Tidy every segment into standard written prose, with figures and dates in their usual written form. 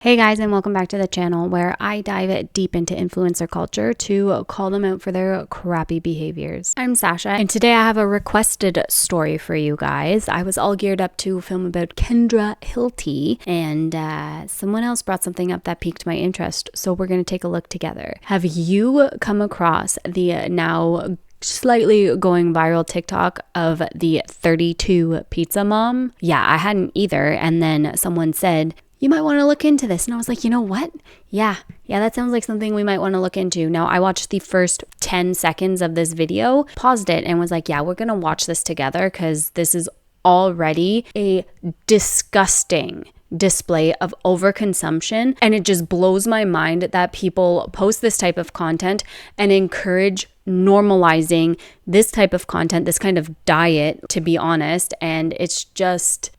Hey guys, and welcome back to the channel where I dive deep into influencer culture to call them out for their crappy behaviors. I'm Sasha, and today I have a requested story for you guys. I was all geared up to film about Kendra Hilty, and someone else brought something up that piqued my interest, so we're going to take a look together. Have you come across the now slightly going viral TikTok of the 32 pizza mom? Yeah, I hadn't either, and then someone said, you might want to look into this. And I was like, you know what? Yeah, that sounds like something we might want to look into. Now, I watched the first 10 seconds of this video, paused it, and was like, yeah, we're going to watch this together because this is already a disgusting display of overconsumption. And it just blows my mind that people post this type of content and encourage normalizing this type of content, this kind of diet, to be honest. And it's just...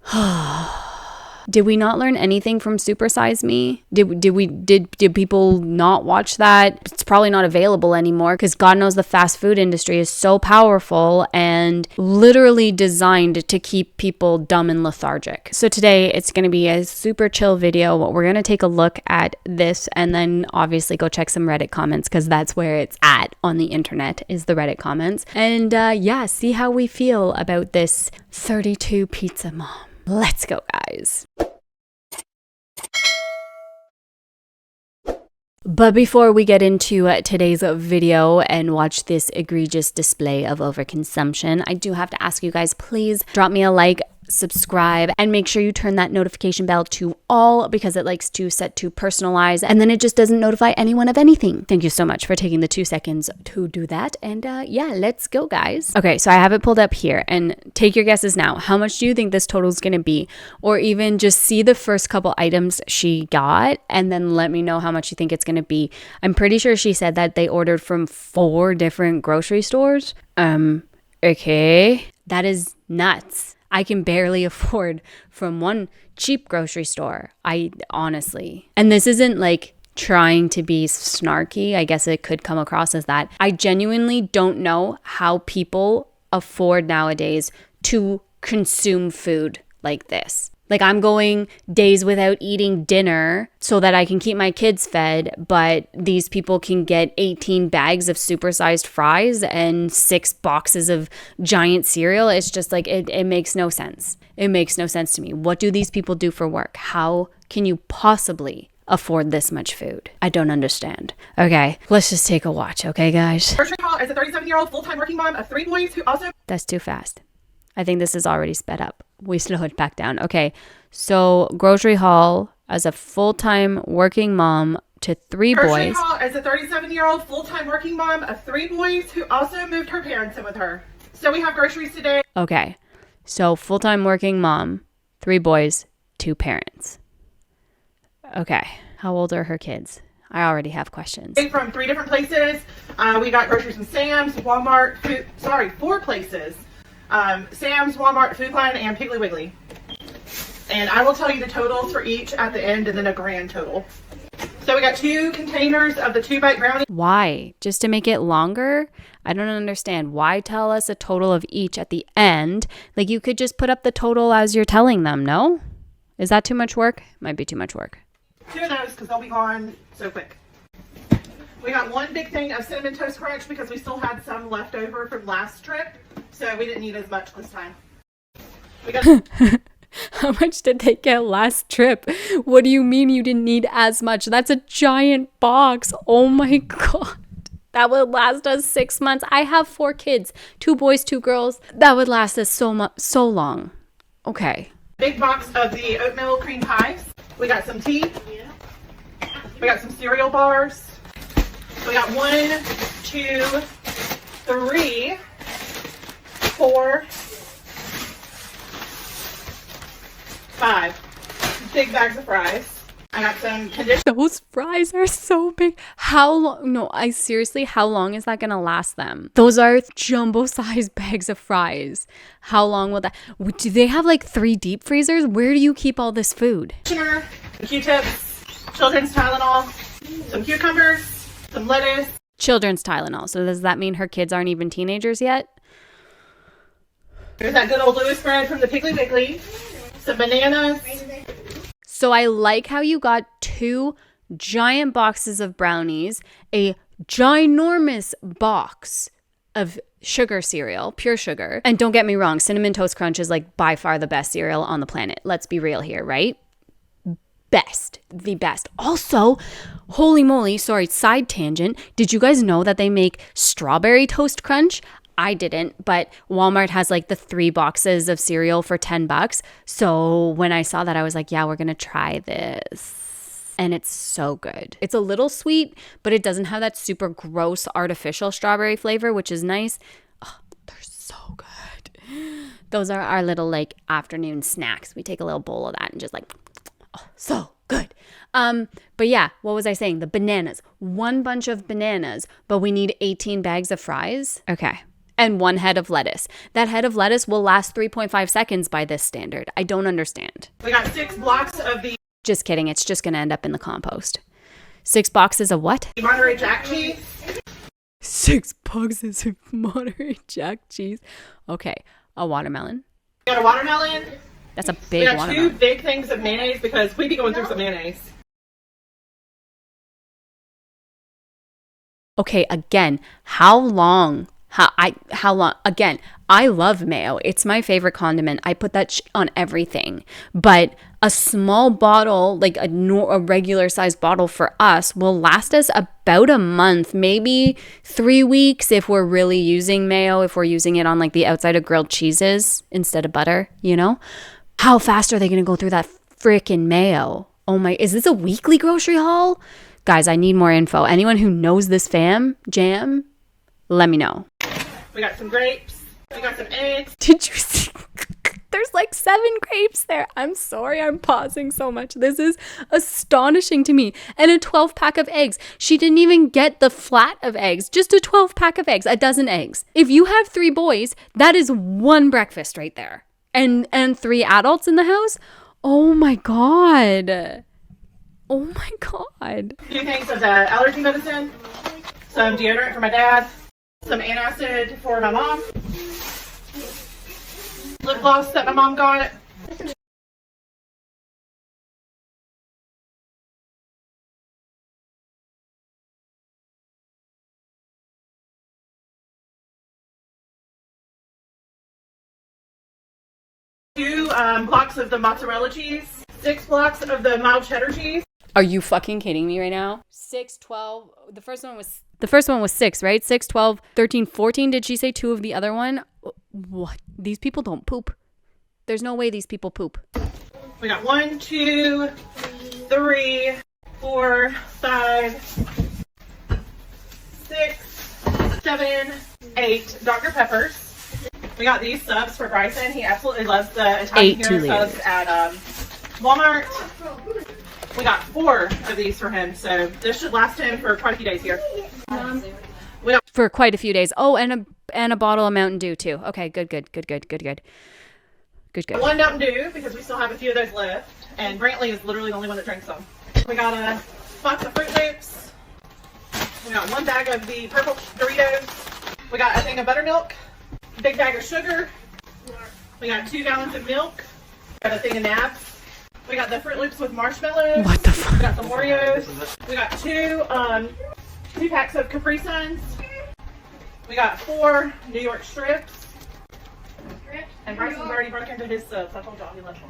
Did we not learn anything from Super Size Me? Did people not watch that? It's probably not available anymore because God knows the fast food industry is so powerful and literally designed to keep people dumb and lethargic. So today it's going to be a super chill video. We're going to take a look at this and then obviously go check some Reddit comments because that's where it's at on the internet, is the Reddit comments. And see how we feel about this 32 pizza mom. Let's go, guys. But before we get into today's video and watch this egregious display of overconsumption, I do have to ask you guys, please drop me a like, subscribe, and make sure you turn that notification bell to all because it likes to set to personalize and then it just doesn't notify anyone of anything. Thank you so much for taking the 2 seconds to do that. And let's go, guys. Okay, so I have it pulled up here and take your guesses now. How much do you think this total is going to be? Or even just see the first couple items she got and then let me know how much you think it's going to be. I'm pretty sure she said that they ordered from 4 different grocery stores. Okay. That is nuts. I can barely afford from one cheap grocery store. Honestly. And this isn't like trying to be snarky. I guess it could come across as that. I genuinely don't know how people afford nowadays to consume food like this. Like, I'm going days without eating dinner so that I can keep my kids fed, but these people can get 18 bags of supersized fries and 6 boxes of giant cereal. It's just like, it makes no sense. It makes no sense to me. What do these people do for work? How can you possibly afford this much food? I don't understand. Okay, let's just take a watch, okay, guys? Grocery haul as a 37-year-old full-time working mom of 3 boys who also... That's too fast. I think this is already sped up. We slow it back down. Okay, so grocery haul as a full-time working mom to 3 boys. Grocery haul as a 37-year-old full-time working mom of 3 boys who also moved her parents in with her. So we have groceries today. Okay, so full-time working mom, 3 boys, 2 parents. Okay, how old are her kids? I already have questions. From 3 different places. We got groceries from Sam's, Walmart, 4 places. Sam's, Walmart, Food Lion, and Piggly Wiggly. And I will tell you the totals for each at the end and then a grand total. So we got 2 containers of the 2-bite brownie. Why? Just to make it longer? I don't understand. Why tell us a total of each at the end? Like, you could just put up the total as you're telling them, no? Is that too much work? Might be too much work. 2 of those because they'll be gone so quick. We got 1 big thing of Cinnamon Toast Crunch because we still had some left over from last trip. So we didn't need as much this time. We got... How much did they get last trip? What do you mean you didn't need as much? That's a giant box. Oh my God. That would last us 6 months. I have 4 kids, 2 boys, 2 girls. That would last us so long. Okay. Big box of the oatmeal cream pies. We got some tea. We got some cereal bars. We got 1, 2, 3, 4, 5 big bags of fries. I got some conditioner. Those fries are so big. How long? No, seriously, how long is that going to last them? Those are jumbo sized bags of fries. How long will that? Do they have like 3 deep freezers? Where do you keep all this food? Conditioner, Q-tips, children's Tylenol, some cucumbers, some lettuce. Children's Tylenol. So does that mean her kids aren't even teenagers yet? There's that good old Louis bread from the Piggly Wiggly. Some bananas. So I like how you got 2 giant boxes of brownies, a ginormous box of sugar cereal, pure sugar. And don't get me wrong, Cinnamon Toast Crunch is like by far the best cereal on the planet. Let's be real here, right? The best. Also, holy moly, sorry, side tangent. Did you guys know that they make Strawberry Toast Crunch? I didn't, but Walmart has like the 3 boxes of cereal for $10. So when I saw that, I was like, yeah, we're going to try this. And it's so good. It's a little sweet, but it doesn't have that super gross artificial strawberry flavor, which is nice. Oh, they're so good. Those are our little like afternoon snacks. We take a little bowl of that and just like, oh, so good. But yeah, what was I saying? The bananas. 1 bunch of bananas, but we need 18 bags of fries. Okay. And 1 head of lettuce. That head of lettuce will last 3.5 seconds by this standard. I don't understand. We got 6 blocks of the... Just kidding. It's just going to end up in the compost. 6 boxes of what? Monterey Jack cheese. 6 boxes of Monterey Jack cheese. Okay. A watermelon. We got a watermelon. That's a big watermelon. We got 2 big things of mayonnaise because we be going through some mayonnaise. Okay, again, how long? Again, I love mayo. It's my favorite condiment. I put that on everything. But a small bottle, like a regular size bottle for us, will last us about a month, maybe 3 weeks if we're really using mayo, if we're using it on like the outside of grilled cheeses instead of butter, you know? How fast are they going to go through that freaking mayo? Oh my, is this a weekly grocery haul? Guys, I need more info. Anyone who knows this jam, let me know. We got some grapes. We got some eggs. Did you see? There's like 7 grapes there. I'm sorry I'm pausing so much. This is astonishing to me. And a 12-pack of eggs. She didn't even get the flat of eggs. Just a 12-pack of eggs. A dozen eggs. If you have 3 boys, that is 1 breakfast right there. And 3 adults in the house? Oh my God. Oh my God. 2 things of the allergy medicine. Some deodorant for my dad. Some antacid for my mom. Lip gloss that my mom got. Two blocks of the mozzarella cheese. 6 blocks of the mild cheddar cheese. Are you fucking kidding me right now? 6, 12. The first one was 6, right? 6, 12, 13, 14. Did she say 2 of the other one? What? These people don't poop. There's no way these people poop. We got 1, 2, 3, 4, 5, 6, 7, 8 Dr. Peppers. We got these subs for Bryson. He absolutely loves the Italian hero subs at Walmart. We got 4 of these for him, so this should last him for quite a few days here. For quite a few days. Oh, and a bottle of Mountain Dew too. Okay, good. 1 Mountain Dew because we still have a few of those left, and Brantley is literally the only one that drinks them. We got a box of Fruit Loops. We got 1 bag of the purple Doritos. We got a thing of buttermilk, a big bag of sugar. We got 2 gallons of milk. We got a thing of Nabs. We got the Fruit Loops with marshmallows. What the fuck? We got some Oreos. We got 2 packs of Capri Suns. We got 4 New York strips. And Bryson's already broke into his subs. I told y'all he loves them.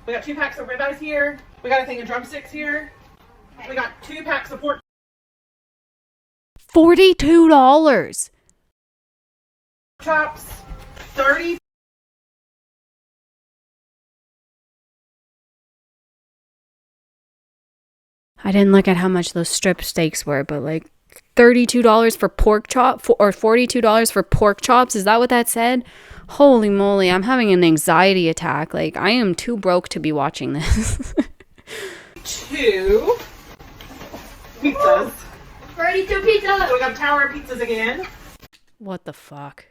We got 2 packs of ribeyes here. We got a thing of drumsticks here. We got 2 packs of pork $42. chops. 30. I didn't look at how much those strip steaks were, but like $32 for pork chop or $42 for pork chops. Is that what that said? Holy moly, I'm having an anxiety attack. Like, I am too broke to be watching this. 2 pizzas. 32 pizzas. We got tower pizzas again. What the fuck?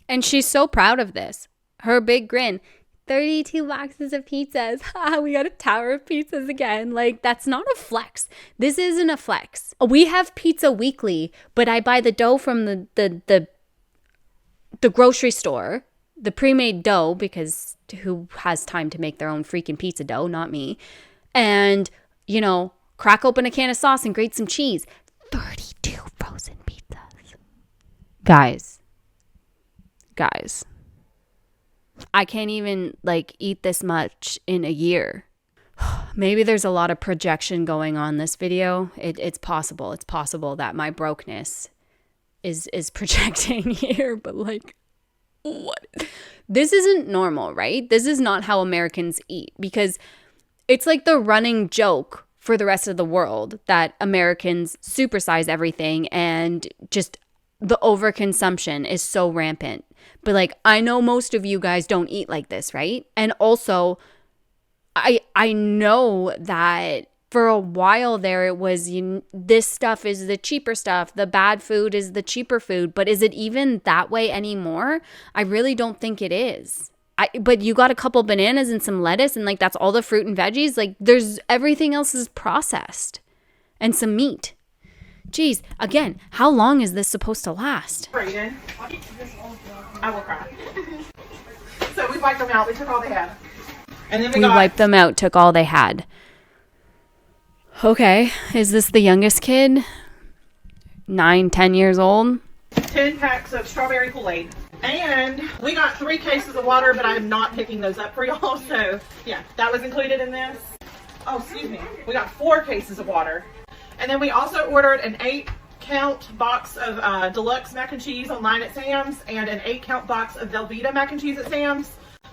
And she's so proud of this. Her big grin. 32 boxes of pizzas. We got a tower of pizzas again. Like, that's not a flex. This isn't a flex. We have pizza weekly, but I buy the dough from the grocery store the pre-made dough, because who has time to make their own freaking pizza dough? Not me. And, you know, crack open a can of sauce and grate some cheese. 32 frozen pizzas. Guys, I can't even like eat this much in a year. Maybe there's a lot of projection going on this video. It's possible. It's possible that my brokenness is projecting here, but like, what? This isn't normal, right? This is not how Americans eat, because it's like the running joke for the rest of the world that Americans supersize everything and just the overconsumption is so rampant. But like, I know most of you guys don't eat like this, right? And also, I know that for a while there it was, this stuff is the cheaper stuff, the bad food is the cheaper food, but is it even that way anymore? I really don't think it is. But you got a couple bananas and some lettuce and like that's all the fruit and veggies. Like there's everything else is processed and some meat. Geez, again, how long is this supposed to last? Brayden, I will cry. So we wiped them out. We took all they had. And then we wiped them out, took all they had. Okay, is this the youngest kid? 9, 10 years old? 10 packs of strawberry Kool-Aid. And we got 3 cases of water, but I am not picking those up for y'all. So yeah, that was included in this. Oh, excuse me. We got 4 cases of water. And then we also ordered an 8-count box of deluxe mac and cheese online at Sam's and an 8-count box of Velveeta mac and cheese at Sam's.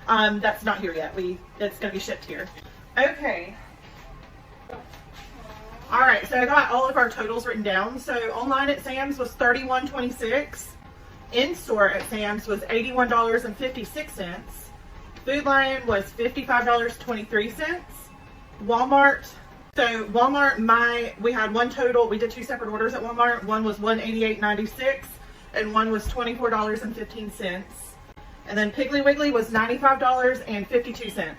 That's not here yet. It's going to be shipped here. Okay. All right, so I got all of our totals written down. So online at Sam's was $31.26. In store at Sam's was $81.56. Food Lion was $55.23. Walmart. So Walmart, we had one total. We did 2 separate orders at Walmart. One was $188.96 and one was $24.15. And then Piggly Wiggly was $95.52.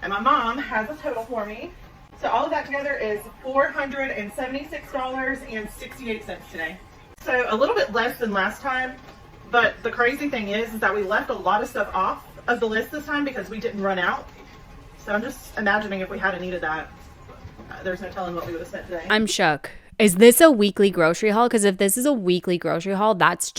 And my mom has a total for me. So all of that together is $476.68 today. So a little bit less than last time. But the crazy thing is that we left a lot of stuff off of the list this time because we didn't run out. So I'm just imagining if we hadn't needed that, there's no telling what we would have spent today. I'm shook. Is this a weekly grocery haul? Because if this is a weekly grocery haul, that's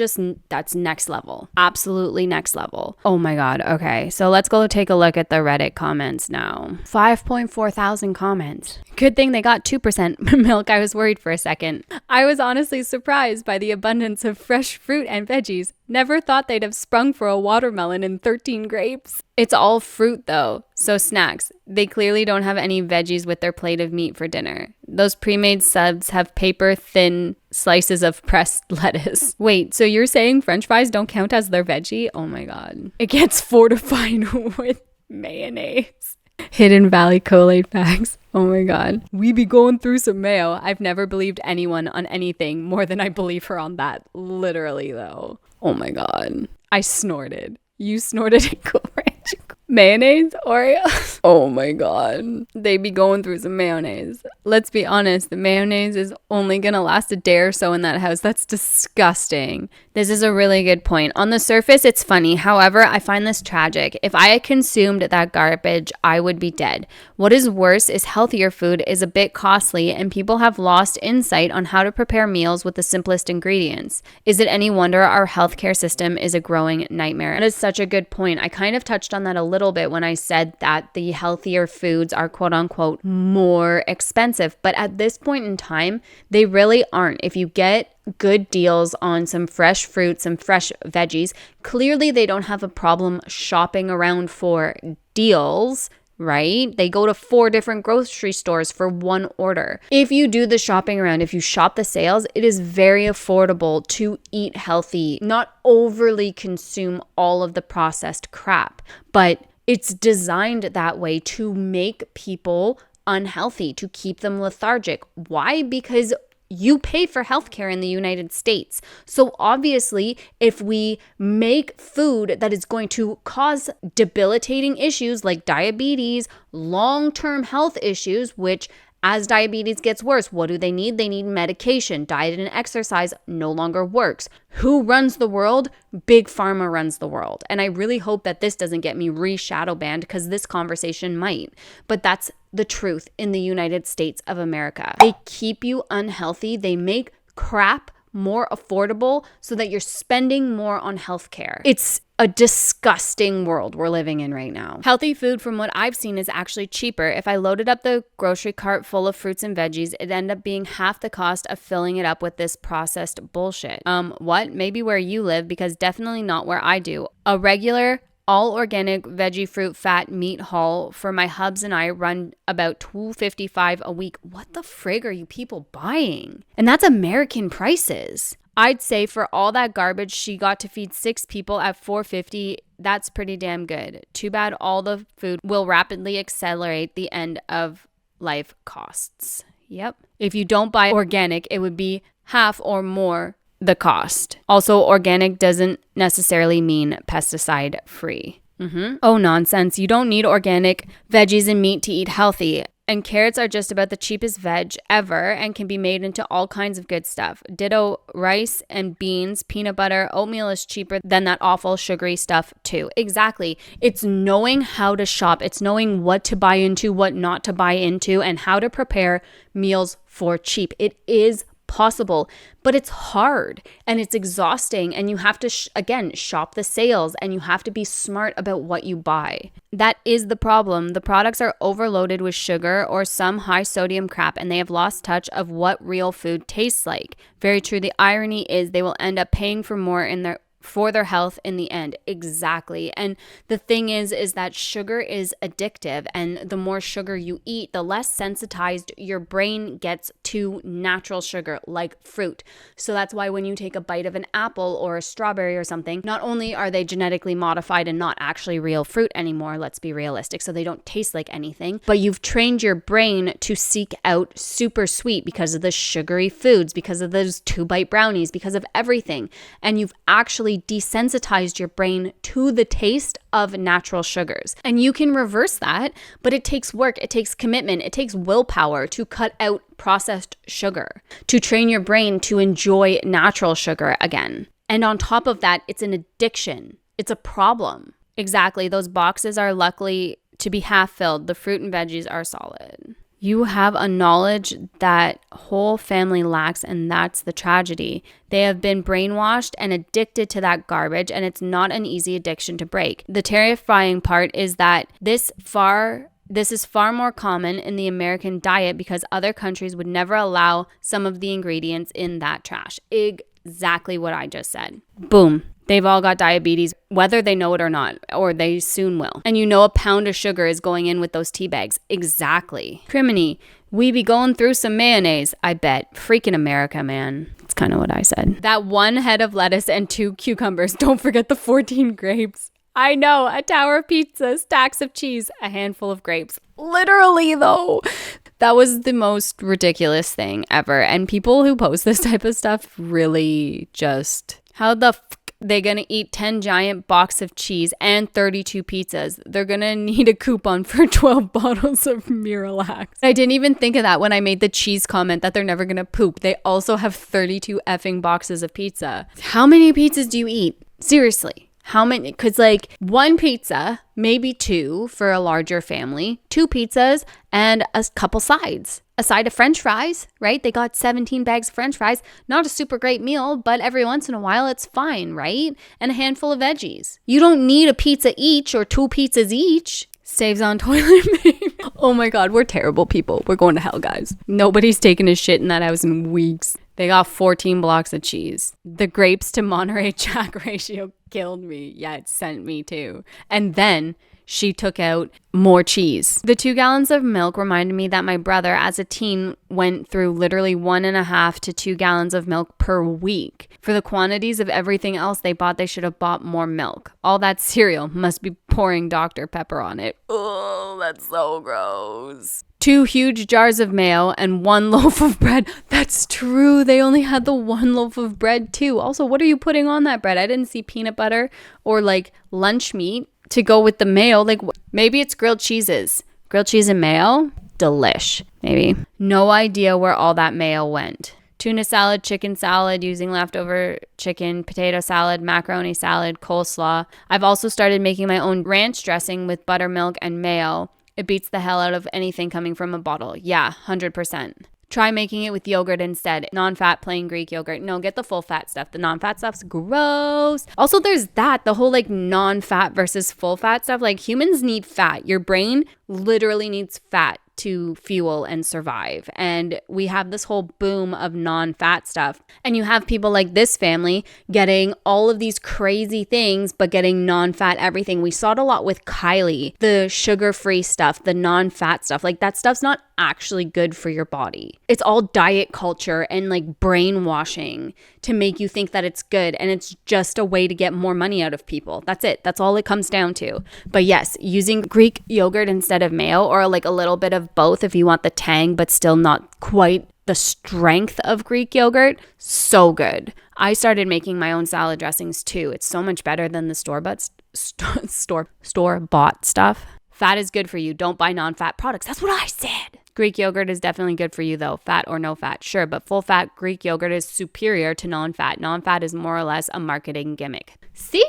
next level. Absolutely next level. Oh my God. Okay. So let's go take a look at the Reddit comments now. 5.4 thousand comments. Good thing they got 2% milk. I was worried for a second. I was honestly surprised by the abundance of fresh fruit and veggies. Never thought they'd have sprung for a watermelon and 13 grapes. It's all fruit though, so snacks. They clearly don't have any veggies with their plate of meat for dinner. Those pre-made subs have paper-thin slices of pressed lettuce. Wait, so you're saying French fries don't count as their veggie? Oh my God. It gets fortified with mayonnaise. Hidden Valley Kool-Aid packs. Oh my God. We be going through some mayo. I've never believed anyone on anything more than I believe her on that. Literally though. Oh my God. I snorted. You snorted a Cool Ranch mayonnaise Oreos? Oh my God. They be going through some mayonnaise. Let's be honest, the mayonnaise is only gonna last a day or so in that house. That's disgusting. This is a really good point. On the surface, it's funny. However, I find this tragic. If I had consumed that garbage, I would be dead. What is worse is healthier food is a bit costly and people have lost insight on how to prepare meals with the simplest ingredients. Is it any wonder our healthcare system is a growing nightmare? That is such a good point. I kind of touched on that a little bit when I said that the healthier foods are quote unquote more expensive, but at this point in time, they really aren't. If you get good deals on some fresh fruit, some fresh veggies, clearly they don't have a problem shopping around for deals, right? They go to 4 different grocery stores for one order. If you do the shopping around, if you shop the sales, it is very affordable to eat healthy, not overly consume all of the processed crap, but it's designed that way to make people unhealthy, to keep them lethargic. Why? Because you pay for healthcare in the United States. So obviously, if we make food that is going to cause debilitating issues like diabetes, long-term health issues, which As diabetes gets worse, what do they need? They need medication. Diet and exercise no longer works. Who runs the world? Big Pharma runs the world. And I really hope that this doesn't get me shadow banned, because this conversation might. But that's the truth in the United States of America. They keep you unhealthy. They make crap more affordable so that you're spending more on healthcare. It's a disgusting world we're living in right now. Healthy food, from what I've seen, is actually cheaper. If I loaded up the grocery cart full of fruits and veggies, it'd end up being half the cost of filling it up with this processed bullshit. What? Maybe where you live, because definitely not where I do. A regular all organic veggie, fruit, fat, meat haul for my hubs and I run about $2.55 a week. What the frig are you people buying? And that's American prices. I'd say for all that garbage she got to feed 6 people at $4.50, that's pretty damn good. Too bad all the food will rapidly accelerate the end of life costs. Yep. If you don't buy organic, it would be half or more the cost. Also, organic doesn't necessarily mean pesticide free. Oh, nonsense. You don't need organic veggies and meat to eat healthy. And carrots are just about the cheapest veg ever and can be made into all kinds of good stuff. Ditto rice and beans, peanut butter, oatmeal is cheaper than that awful sugary stuff too. Exactly. It's knowing how to shop. It's knowing what to buy into, what not to buy into, and how to prepare meals for cheap. It is possible, but it's hard and it's exhausting, and you have to again shop the sales, and you have to be smart about what you buy. That is the problem. The products are overloaded with sugar or some high sodium crap, and they have lost touch of what real food tastes like. Very true. The irony is they will end up paying for more for their health in the end. Exactly. And the thing is that sugar is addictive, and the more sugar you eat, the less sensitized your brain gets to natural sugar like fruit. So that's why when you take a bite of an apple or a strawberry or something, not only are they genetically modified and not actually real fruit anymore, let's be realistic, so they don't taste like anything, but you've trained your brain to seek out super sweet because of the sugary foods, because of those 2-bite brownies, because of everything. And you've actually desensitized your brain to the taste of natural sugars. And you can reverse that, but it takes work, it takes commitment, it takes willpower to cut out processed sugar, to train your brain to enjoy natural sugar again. And on top of that, it's an addiction. It's a problem. Exactly. Those boxes are luckily to be half filled. The fruit and veggies are solid. You have a knowledge that whole family lacks, and that's the tragedy. They have been brainwashed and addicted to that garbage, and it's not an easy addiction to break. The terrifying part is that this is far more common in the American diet because other countries would never allow some of the ingredients in that trash. Exactly what I just said. Boom. They've all got diabetes, whether they know it or not, or they soon will. And you know a pound of sugar is going in with those tea bags. Exactly. Criminy, we be going through some mayonnaise, I bet. Freaking America, man. That's kind of what I said. That 1 head of lettuce and 2 cucumbers. Don't forget the 14 grapes. I know, a tower of pizza, stacks of cheese, a handful of grapes. Literally, though. That was the most ridiculous thing ever. And people who post this type of stuff really just... How the they gonna eat 10 giant boxes of cheese and 32 pizzas? They're gonna need a coupon for 12 bottles of Miralax. I didn't even think of that when I made the cheese comment that they're never gonna poop. They also have 32 effing boxes of pizza. How many pizzas do you eat? Seriously. How many? Because like 1 pizza, maybe 2 for a larger family, 2 pizzas and a couple sides. A side of French fries, right? They got 17 bags of French fries. Not a super great meal, but every once in a while it's fine, right? And a handful of veggies. You don't need a pizza each or 2 pizzas each. Saves on toilet paper. Oh my God, we're terrible people. We're going to hell, guys. Nobody's taken a shit in that house in weeks. They got 14 blocks of cheese. The grapes to Monterey Jack ratio killed me. Yeah, it sent me too. And then she took out more cheese. The 2 gallons of milk reminded me that my brother, as a teen, went through literally 1.5 to 2 gallons of milk per week. For the quantities of everything else they bought, they should have bought more milk. All that cereal must be pouring Dr. Pepper on it. Oh, that's so gross. 2 huge jars of mayo and 1 loaf of bread. That's true. They only had the 1 loaf of bread too. Also, what are you putting on that bread? I didn't see peanut butter or like lunch meat to go with the mayo. Like maybe it's grilled cheeses. Grilled cheese and mayo? Delish. Maybe. No idea where all that mayo went. Tuna salad, chicken salad, using leftover chicken, potato salad, macaroni salad, coleslaw. I've also started making my own ranch dressing with buttermilk and mayo. It beats the hell out of anything coming from a bottle. Yeah, 100%. Try making it with yogurt instead. Non-fat, plain Greek yogurt. No, get the full fat stuff. The non-fat stuff's gross. Also, there's the whole like non-fat versus full fat stuff. Like humans need fat. Your brain literally needs fat to fuel and survive. And we have this whole boom of non-fat stuff. And you have people like this family getting all of these crazy things, but getting non-fat everything. We saw it a lot with Kylie, the sugar-free stuff, the non-fat stuff. Like that stuff's not actually good for your body. It's all diet culture and like brainwashing to make you think that it's good. And it's just a way to get more money out of people. That's it. That's all it comes down to. But yes, using Greek yogurt instead of mayo, or like a little bit of both if you want the tang, but still not quite the strength of Greek yogurt, so good. I started making my own salad dressings too. It's so much better than the store-bought stuff. Fat is good for you. Don't buy non-fat products. That's what I said. Greek yogurt is definitely good for you though. Fat or no fat, sure, but full fat Greek yogurt is superior to non-fat. Non-fat is more or less a marketing gimmick. See,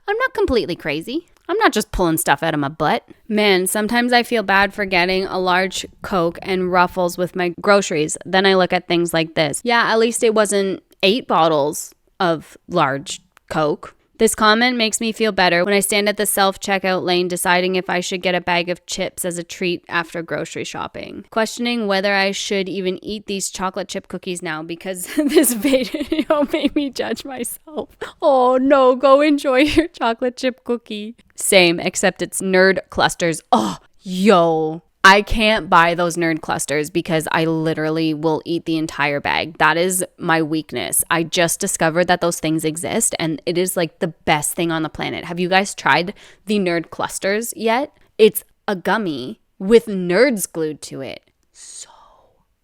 I'm not completely crazy. I'm not just pulling stuff out of my butt. Man, sometimes I feel bad for getting a large Coke and Ruffles with my groceries. Then I look at things like this. Yeah, at least it wasn't 8 bottles of large Coke. This comment makes me feel better when I stand at the self-checkout lane deciding if I should get a bag of chips as a treat after grocery shopping. Questioning whether I should even eat these chocolate chip cookies now because this video made me judge myself. Oh no, go enjoy your chocolate chip cookie. Same, except it's nerd clusters. Oh, yo. I can't buy those nerd clusters because I literally will eat the entire bag. That is my weakness. I just discovered that those things exist and it is like the best thing on the planet. Have you guys tried the nerd clusters yet? It's a gummy with nerds glued to it. So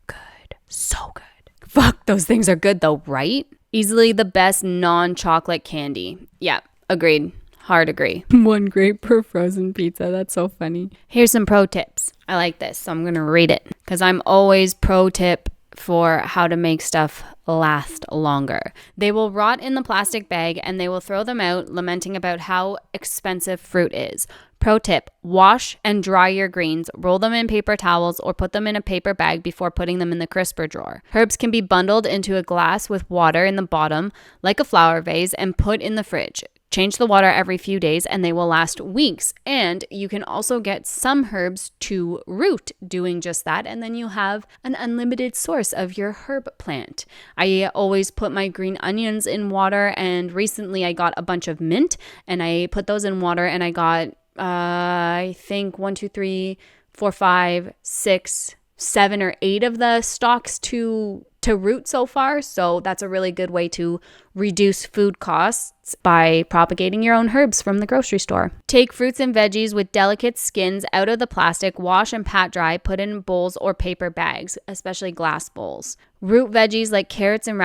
good. So good. Fuck, those things are good though, right? Easily the best non-chocolate candy. Yeah, agreed. Hard agree. 1 grape per frozen pizza. That's so funny. Here's some pro tips. I like this, so I'm going to read it because I'm always pro tip for how to make stuff last longer. They will rot in the plastic bag and they will throw them out, lamenting about how expensive fruit is. Pro tip, wash and dry your greens, roll them in paper towels or put them in a paper bag before putting them in the crisper drawer. Herbs can be bundled into a glass with water in the bottom, like a flower vase, and put in the fridge. Change the water every few days and they will last weeks. And you can also get some herbs to root doing just that. And then you have an unlimited source of your herb plant. I always put my green onions in water. And recently I got a bunch of mint and I put those in water and I got, I think 1, 2, 3, 4, 5, 6, 7 or 8 of the stalks to root so far. So that's a really good way to reduce food costs by propagating your own herbs from the grocery store. Take fruits and veggies with delicate skins out of the plastic, wash and pat dry, put in bowls or paper bags, especially glass bowls. Root veggies like carrots and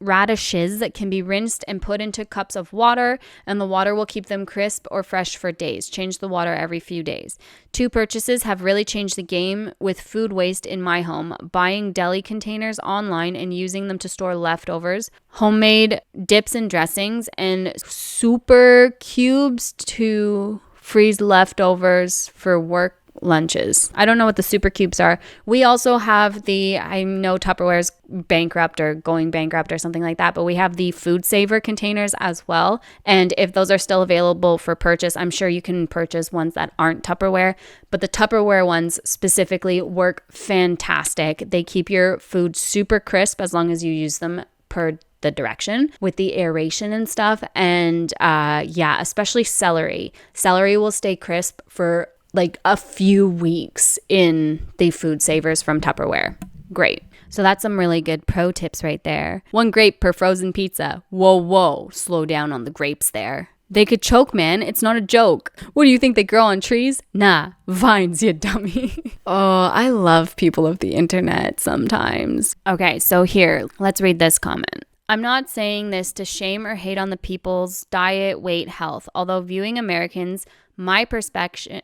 radishes that can be rinsed and put into cups of water, and the water will keep them crisp or fresh for days. Change the water every few days. 2 purchases have really changed the game with food waste in my home. Buying deli containers online and using them to store leftovers, homemade dips and dressings, and super cubes to freeze leftovers for work lunches. I don't know what the super cubes are. We also have I know Tupperware's bankrupt or going bankrupt or something like that, but we have the food saver containers as well. And if those are still available for purchase, I'm sure you can purchase ones that aren't Tupperware, but the Tupperware ones specifically work fantastic. They keep your food super crisp as long as you use them per the direction with the aeration and stuff. And especially celery. Celery will stay crisp for like a few weeks in the food savers from Tupperware. Great. So that's some really good pro tips right there. 1 grape per frozen pizza. Whoa, slow down on the grapes there. They could choke, man. It's not a joke. What do you think, they grow on trees? Nah, vines, you dummy. Oh, I love people of the internet sometimes. Okay, so here, let's read this comment. I'm not saying this to shame or hate on the people's diet, weight, health, although viewing Americans My perception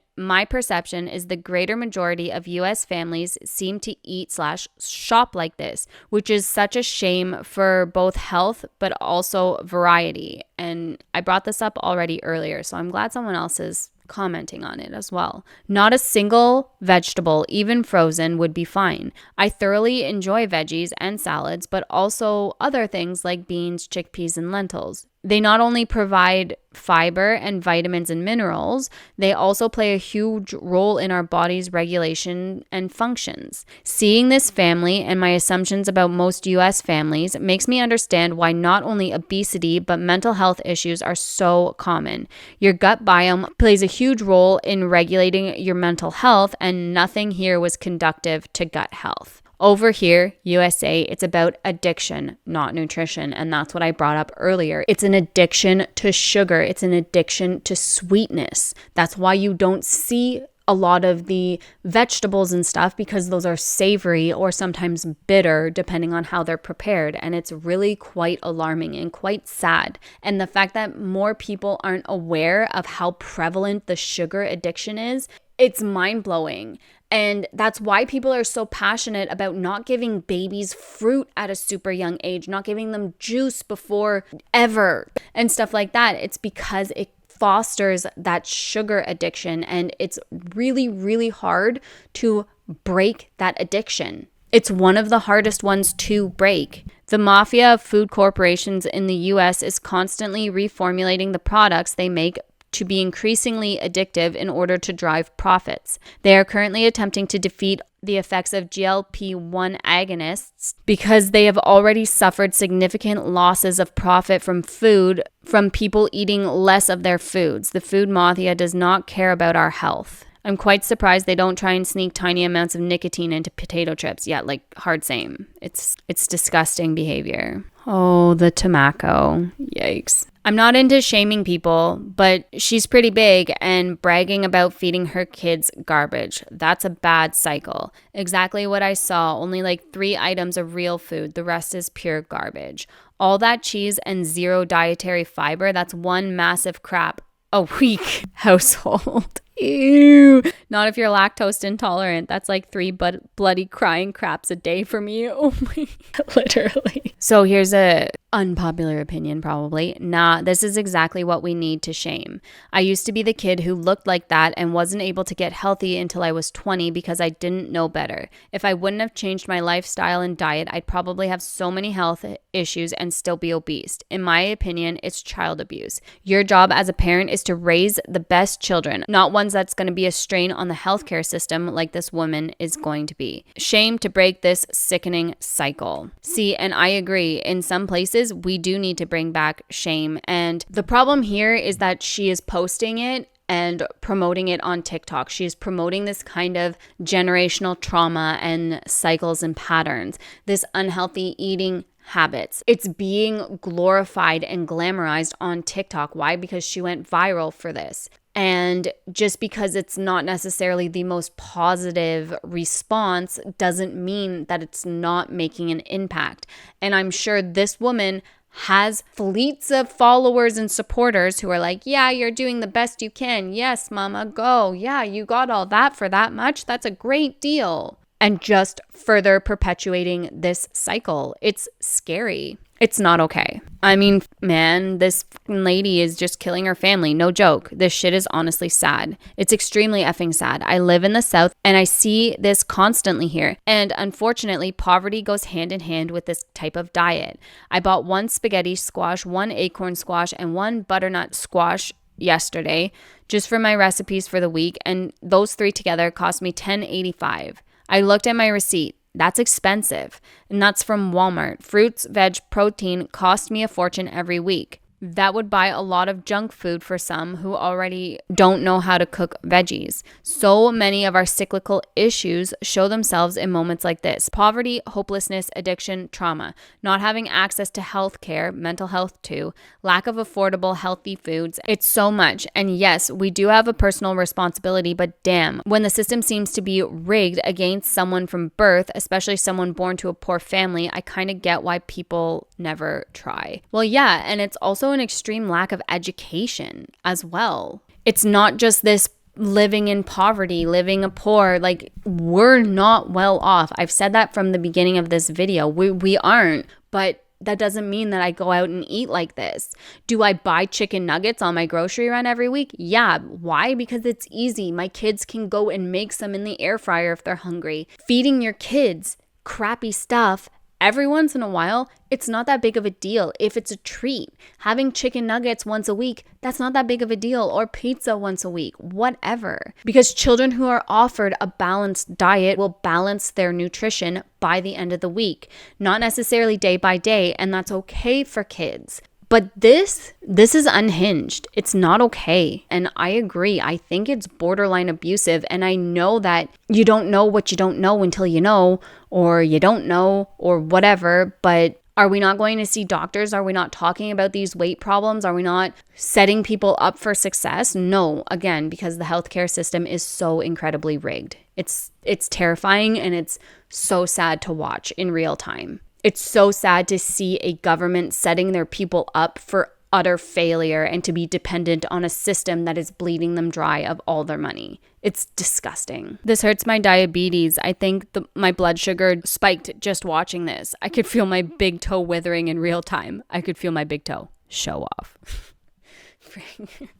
is the greater majority of US families seem to eat/shop like this, which is such a shame for both health but also variety. And I brought this up already earlier, so I'm glad someone else is commenting on it as well. Not a single vegetable, even frozen, would be fine. I thoroughly enjoy veggies and salads, but also other things like beans, chickpeas, and lentils. They not only provide fiber and vitamins and minerals, they also play a huge role in our body's regulation and functions. Seeing this family and my assumptions about most US families makes me understand why not only obesity but mental health issues are so common. Your gut biome plays a huge role in regulating your mental health, and nothing here was conducive to gut health. Over here, USA, it's about addiction, not nutrition. And that's what I brought up earlier. It's an addiction to sugar. It's an addiction to sweetness. That's why you don't see a lot of the vegetables and stuff, because those are savory or sometimes bitter, depending on how they're prepared. And it's really quite alarming and quite sad. And the fact that more people aren't aware of how prevalent the sugar addiction is, it's mind-blowing. And that's why people are so passionate about not giving babies fruit at a super young age, not giving them juice before ever and stuff like that. It's because it fosters that sugar addiction, and it's really, really hard to break that addiction. It's one of the hardest ones to break. The mafia of food corporations in the US is constantly reformulating the products they make to be increasingly addictive in order to drive profits. They are currently attempting to defeat the effects of GLP-1 agonists because they have already suffered significant losses of profit from food from people eating less of their foods. The food mafia does not care about our health. I'm quite surprised they don't try and sneak tiny amounts of nicotine into potato chips. Yeah, like hard same. It's disgusting behavior. Oh, the tobacco. Yikes. I'm not into shaming people, but she's pretty big and bragging about feeding her kids garbage. That's a bad cycle. Exactly what I saw. Only like 3 items of real food. The rest is pure garbage. All that cheese and 0 dietary fiber, that's one massive crap a week household. Ew. Not if you're lactose intolerant. That's like 3 bloody crying craps a day for me. Oh my, literally. So here's a unpopular opinion probably. Nah, this is exactly what we need to shame. I used to be the kid who looked like that and wasn't able to get healthy until I was 20 because I didn't know better. If I wouldn't have changed my lifestyle and diet, I'd probably have so many health issues and still be obese. In my opinion, it's child abuse. Your job as a parent is to raise the best children, not ones that's going to be a strain on the healthcare system like this woman is going to be. Shame to break this sickening cycle. See, and I agree, in some places we do need to bring back shame. And the problem here is that she is posting it and promoting it on TikTok. She is promoting this kind of generational trauma and cycles and patterns, this unhealthy eating habits. It's being glorified and glamorized on TikTok. Why? Because she went viral for this. And just because it's not necessarily the most positive response doesn't mean that it's not making an impact. And I'm sure this woman has fleets of followers and supporters who are like, yeah, you're doing the best you can. Yes, mama, go. Yeah, you got all that for that much. That's a great deal. And just further perpetuating this cycle. It's scary. It's not okay. I mean, man, this lady is just killing her family. No joke. This shit is honestly sad. It's extremely effing sad. I live in the South and I see this constantly here. And unfortunately, poverty goes hand in hand with this type of diet. I bought 1 spaghetti squash, 1 acorn squash, and 1 butternut squash yesterday just for my recipes for the week. And those 3 together cost me $10.85. I looked at my receipt. That's expensive. And that's from Walmart. Fruits, veg, protein cost me a fortune every week. That would buy a lot of junk food for some who already don't know how to cook veggies. So many of our cyclical issues show themselves in moments like this. Poverty, hopelessness, addiction, trauma, not having access to health care, mental health too, lack of affordable, healthy foods. It's so much. And yes, we do have a personal responsibility, but damn, when the system seems to be rigged against someone from birth, especially someone born to a poor family, I kind of get why people never try. Well, yeah, and it's also an extreme lack of education as well. It's not just this living in poverty, living a poor, like we're not well off. I've said that from the beginning of this video. We aren't, but that doesn't mean that I go out and eat like this. Do I buy chicken nuggets on my grocery run every week? Yeah. Why? Because it's easy. My kids can go and make some in the air fryer if they're hungry. Feeding your kids crappy stuff every once in a while, it's not that big of a deal if it's a treat. Having chicken nuggets once a week, that's not that big of a deal, or pizza once a week, whatever. Because children who are offered a balanced diet will balance their nutrition by the end of the week, not necessarily day by day, and that's okay for kids. But this is unhinged. It's not okay. And I agree. I think it's borderline abusive. And I know that you don't know what you don't know until you know, or you don't know, or whatever. But are we not going to see doctors? Are we not talking about these weight problems? Are we not setting people up for success? No, again, because the healthcare system is so incredibly rigged. It's terrifying, and it's so sad to watch in real time. It's so sad to see a government setting their people up for utter failure and to be dependent on a system that is bleeding them dry of all their money. It's disgusting. This hurts my diabetes. I think my blood sugar spiked just watching this. I could feel my big toe withering in real time. I could feel my big toe. Show off.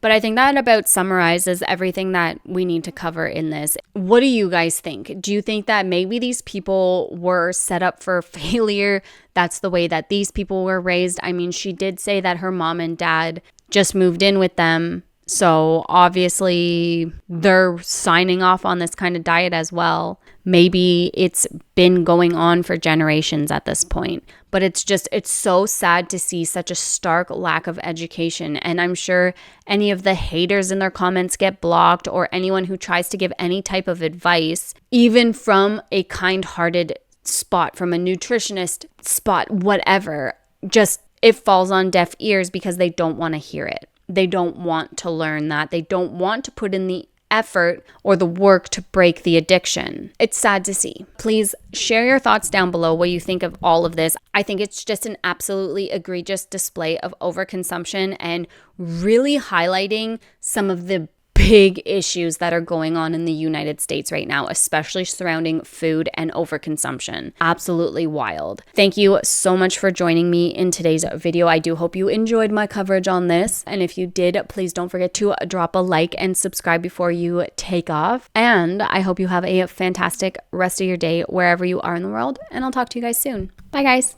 But I think that about summarizes everything that we need to cover in this. What do you guys think? Do you think that maybe these people were set up for failure? That's the way that these people were raised. I mean, she did say that her mom and dad just moved in with them. So obviously they're signing off on this kind of diet as well. Maybe it's been going on for generations at this point. But it's so sad to see such a stark lack of education. And I'm sure any of the haters in their comments get blocked, or anyone who tries to give any type of advice, even from a kind-hearted spot, from a nutritionist spot, whatever, just it falls on deaf ears because they don't want to hear it. They don't want to learn that. They don't want to put in the effort or the work to break the addiction. It's sad to see. Please share your thoughts down below, what you think of all of this. I think it's just an absolutely egregious display of overconsumption and really highlighting some of the big issues that are going on in the United States right now, especially surrounding food and overconsumption. Absolutely wild. Thank you so much for joining me in today's video. I do hope you enjoyed my coverage on this. And if you did, please don't forget to drop a like and subscribe before you take off. And I hope you have a fantastic rest of your day wherever you are in the world. And I'll talk to you guys soon. Bye, guys.